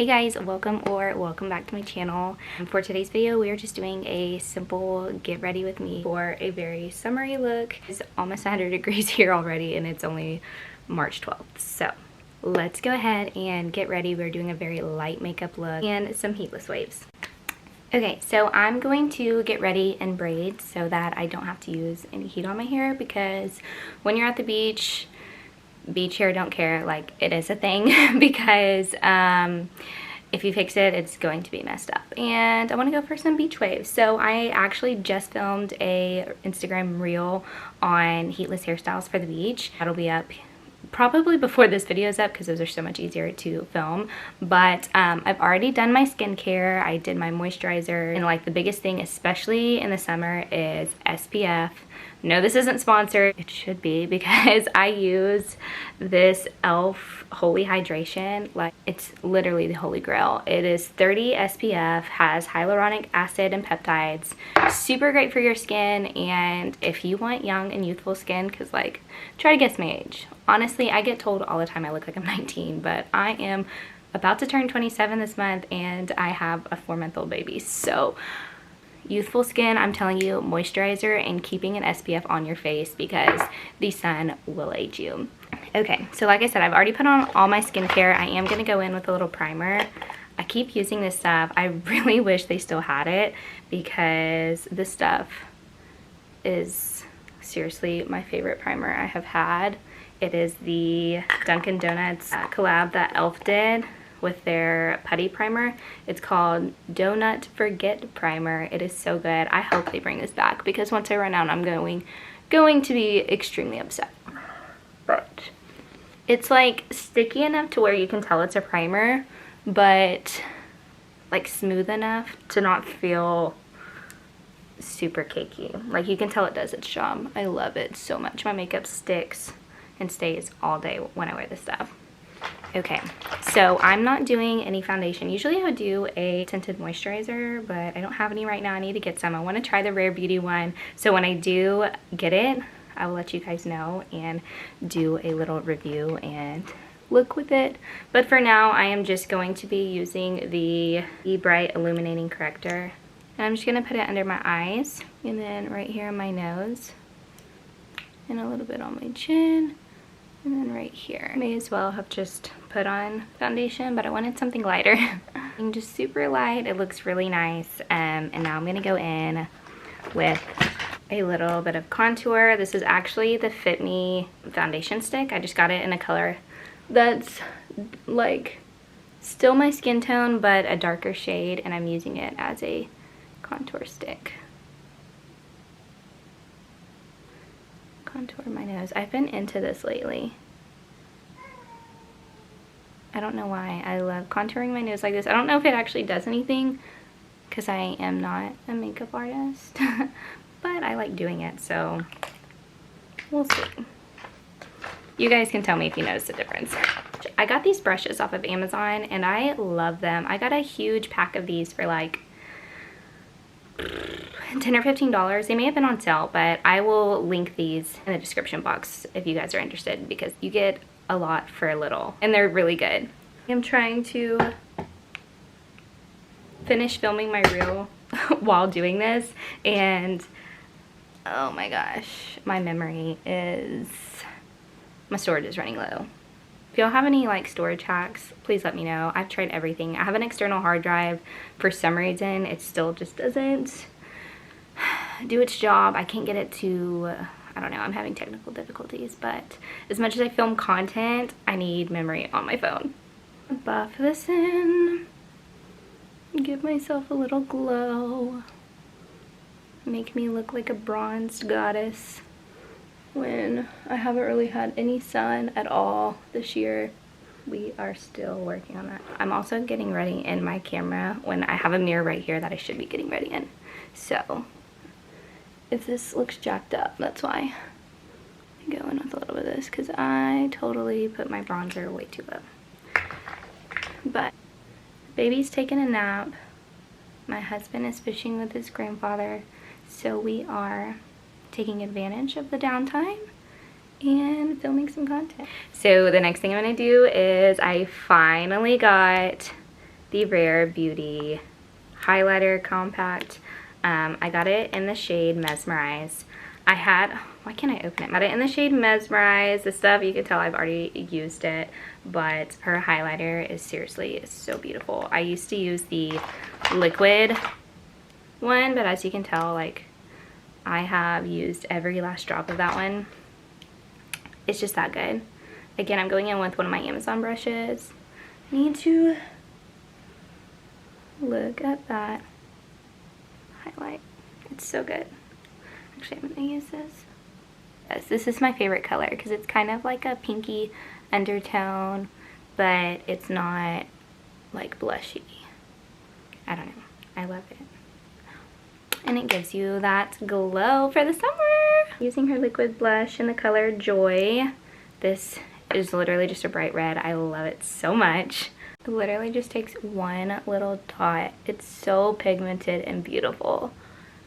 Hey guys, welcome back to my channel. For today's video, we are just doing a simple get ready with me for a very summery look. It's almost 100 degrees here already and it's only March 12th. So let's go ahead and get ready. We're doing a very light makeup look and some heatless waves. Okay, so I'm going to get ready in braids so that I don't have to use any heat on my hair, because when you're at the beach hair don't care, like, it is a thing because if you fix it, it's going to be messed up. And I want to go for some beach waves. So I actually just filmed a Instagram reel on heatless hairstyles for the beach. That'll be up probably before this video is up because those are so much easier to film. But I've already done my skincare. I did my moisturizer, and like the biggest thing, especially in the summer, is SPF. No, this isn't sponsored. It should be, because I use this e.l.f. Holy Hydration. Like, it's literally the holy grail. It is 30 SPF, has hyaluronic acid and peptides. Super great for your skin, and if you want young and youthful skin, because like, try to guess my age. Honestly, I get told all the time I look like I'm 19, but I am about to turn 27 this month and I have a 4-month-old baby. So youthful skin, I'm telling you, moisturizer and keeping an SPF on your face, because the sun will age you. Okay, so like I said, I've already put on all my skincare. I am going to go in with a little primer. I keep using this stuff. I really wish they still had it, because this stuff is seriously my favorite primer I have had. It is the Dunkin' Donuts collab that e.l.f. did with their putty primer. It's called Donut Forget Primer. It is so good. I hope they bring this back, because once I run out, I'm going to be extremely upset. But it's like sticky enough to where you can tell it's a primer, but like smooth enough to not feel super cakey. Like, you can tell it does its job. I love it so much. My makeup sticks and stays all day when I wear this stuff. Okay, so I'm not doing any foundation. Usually I would do a tinted moisturizer, but I don't have any right now. I need to get some. I want to try the Rare Beauty one, so when I do get it, I will let you guys know and do a little review and look with it. But for now, I am just going to be using the Be Bright Illuminating Corrector. And I'm just going to put it under my eyes, and then right here on my nose, and a little bit on my chin, and then right here. May as well have just put on foundation, but I wanted something lighter. And just super light. It looks really nice. And now I'm going to go in with a little bit of contour. This is actually the Fit Me foundation stick. I just got it in a color that's like still my skin tone, but a darker shade, and I'm using it as a contour stick. Contour my nose. I've been into this lately. I don't know why. I love contouring my nose like this. I don't know if it actually does anything, because I am not a makeup artist, but I like doing it, so we'll see. You guys can tell me if you notice the difference. I got these brushes off of Amazon and I love them. I got a huge pack of these for like $10 or $15. They may have been on sale, but I will link these in the description box if you guys are interested, because you get a lot for a little and they're really good. I'm trying to finish filming my reel while doing this, and oh my gosh, my storage is running low. If y'all have any like storage hacks, please let me know. I've tried everything. I have an external hard drive. For some reason, it still just doesn't do its job. I can't get it to, I don't know, I'm having technical difficulties, but as much as I film content, I need memory on my phone. Buff this in, give myself a little glow, make me look like a bronzed goddess when I haven't really had any sun at all this year. We are still working on that. I'm also getting ready in my camera when I have a mirror right here that I should be getting ready in. So if this looks jacked up, that's why I go in with a little bit of this, because I totally put my bronzer way too low. But baby's taking a nap. My husband is fishing with his grandfather, so we are taking advantage of the downtime and filming some content. So the next thing I'm gonna do is I finally got the Rare Beauty highlighter compact. I got it in the shade Mesmerize. Why can't I open it? I got it in the shade Mesmerize. This stuff, you can tell I've already used it, but her highlighter is seriously so beautiful. I used to use the liquid one, but as you can tell, like, I have used every last drop of that one. It's just that good. Again, I'm going in with one of my Amazon brushes. I need to look at that highlight. It's so good. Actually, I'm gonna use this. Yes, this is my favorite color because it's kind of like a pinky undertone, but it's not like blushy. I don't know. I love it. And it gives you that glow for the summer. Using her liquid blush in the color Joy. This is literally just a bright red. I love it so much. It literally just takes one little dot. It's so pigmented and beautiful.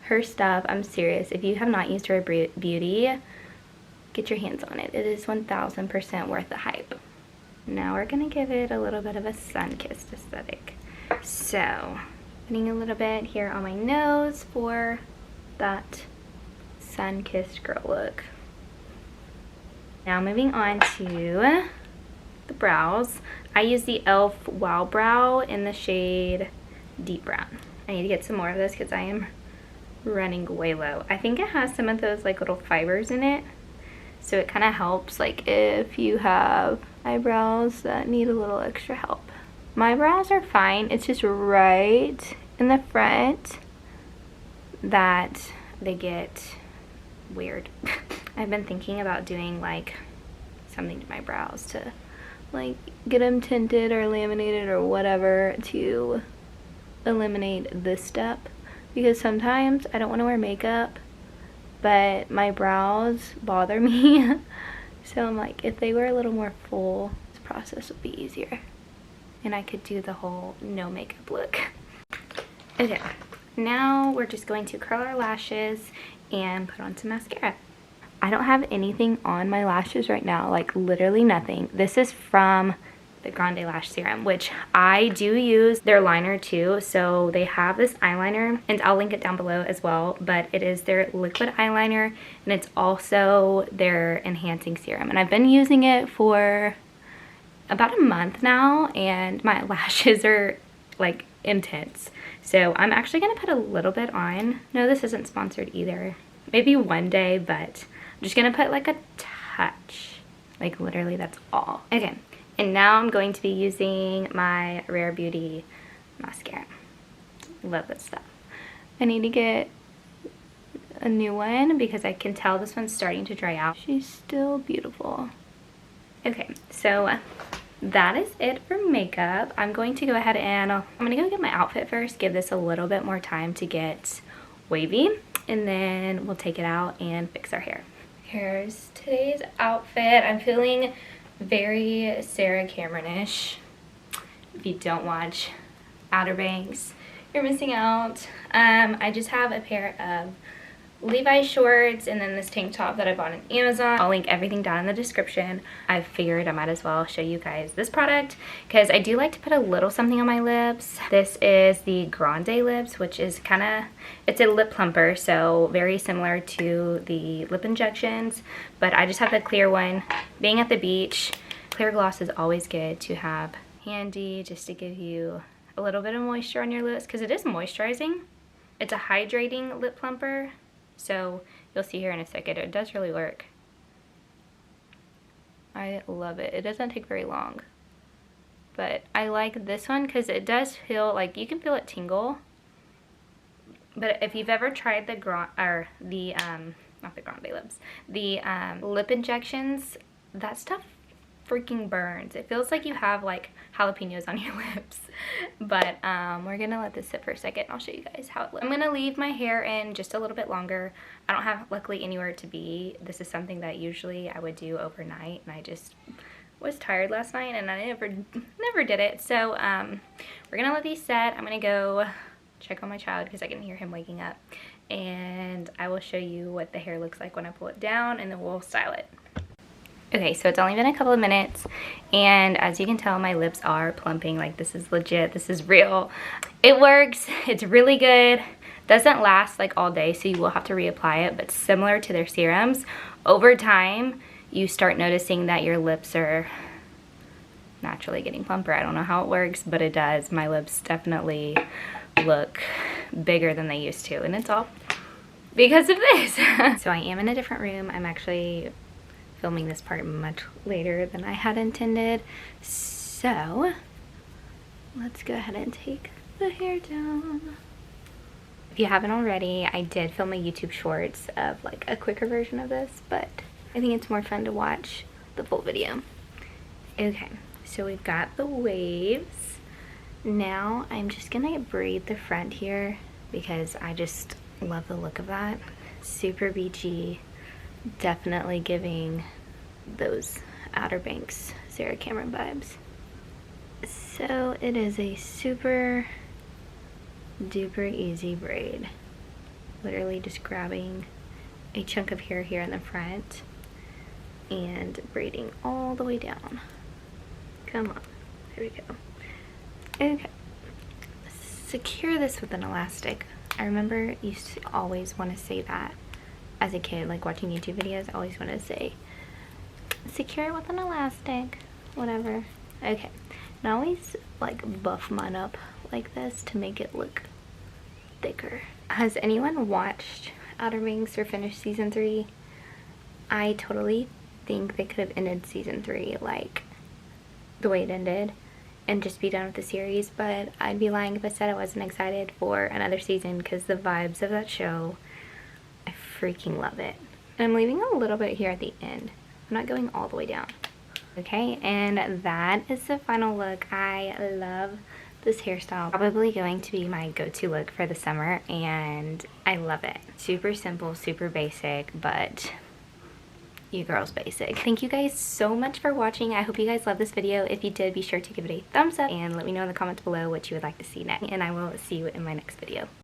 Her stuff, I'm serious. If you have not used her beauty, get your hands on it. It is 1000% worth the hype. Now we're gonna give it a little bit of a sun-kissed aesthetic. So, putting a little bit here on my nose for that sun-kissed girl look. Now moving on to the brows. I use the e.l.f. Wow Brow in the shade Deep Brown. I need to get some more of this because I am running way low. I think it has some of those like little fibers in it, so it kind of helps like if you have eyebrows that need a little extra help. My brows are fine. It's just right in the front that they get weird. I've been thinking about doing like something to my brows to like get them tinted or laminated or whatever to eliminate this step, because sometimes I don't want to wear makeup but my brows bother me. So I'm like, if they were a little more full, this process would be easier and I could do the whole no makeup look. Okay, now we're just going to curl our lashes and put on some mascara. I don't have anything on my lashes right now, like literally nothing. This is from the Grande Lash Serum, which I do use their liner too. So they have this eyeliner, and I'll link it down below as well, but it is their liquid eyeliner and it's also their enhancing serum. And I've been using it for about a month now and my lashes are like intense. So I'm actually gonna put a little bit on. No, this isn't sponsored either. Maybe one day, but I'm just gonna put like a touch. Like literally that's all. Okay, and now I'm going to be using my Rare Beauty mascara. Love this stuff. I need to get a new one because I can tell this one's starting to dry out. She's still beautiful. Okay, so that is it for makeup. I'm going to go ahead and I'm gonna go get my outfit first, give this a little bit more time to get wavy, and then we'll take it out and fix our hair. Here's today's outfit. I'm feeling very Sarah Cameron-ish. If you don't watch Outer Banks, you're missing out. I just have a pair of Levi's shorts and then this tank top that I bought on Amazon. I'll link everything down in the description. I figured I might as well show you guys this product because I do like to put a little something on my lips. This is the Grande Lips, which is it's a lip plumper, so very similar to the lip injections, but I just have the clear one. Being at the beach, clear gloss is always good to have handy just to give you a little bit of moisture on your lips because it is moisturizing. It's a hydrating lip plumper. So you'll see here in a second, it does really work. I love it. It doesn't take very long. But I like this one because it does feel like you can feel it tingle. But if you've ever tried the not the Grande Lips, the lip injections, that stuff freaking burns. It feels like you have like jalapenos on your lips. But we're gonna let this sit for a second. I'll show you guys how it looks. I'm gonna leave my hair in just a little bit longer. I don't have luckily anywhere to be. This is something that usually I would do overnight, and I just was tired last night and I never did it. So we're gonna let these set. I'm gonna go check on my child because I can hear him waking up, and I will show you what the hair looks like when I pull it down, and then we'll style it. Okay, so it's only been a couple of minutes, and as you can tell, my lips are plumping. Like, this is legit, this is real. It works, it's really good. Doesn't last like all day, so you will have to reapply it, but similar to their serums, over time, you start noticing that your lips are naturally getting plumper. I don't know how it works, but it does. My lips definitely look bigger than they used to, and it's all because of this. So I am in a different room. I'm actually filming this part much later than I had intended. So let's go ahead and take the hair down. If you haven't already, I did film a YouTube shorts of like a quicker version of this, but I think it's more fun to watch the full video. Okay, so we've got the waves. Now I'm just gonna braid the front here because I just love the look of that. Super beachy, definitely giving those Outer Banks Sarah Cameron vibes. So it is a super duper easy braid. Literally just grabbing a chunk of hair here in the front and braiding all the way down. Come on, there we go. Okay, secure this with an elastic. I remember you used to always want to say that as a kid, like watching YouTube videos. I always wanted to say, secure it with an elastic, whatever. Okay, now always like buff mine up like this to make it look thicker. Has anyone watched Outer Banks or finished season 3? I totally think they could have ended season 3 like the way it ended and just be done with the series, but I'd be lying if I said I wasn't excited for another season because the vibes of that show, I freaking love it. And I'm leaving a little bit here at the end. I'm not going all the way down. Okay, and that is the final look. I love this hairstyle. Probably going to be my go-to look for the summer, and I love it. Super simple, super basic, but you girls basic. Thank you guys so much for watching. I hope you guys love this video. If you did, be sure to give it a thumbs up and let me know in the comments below what you would like to see next, and I will see you in my next video.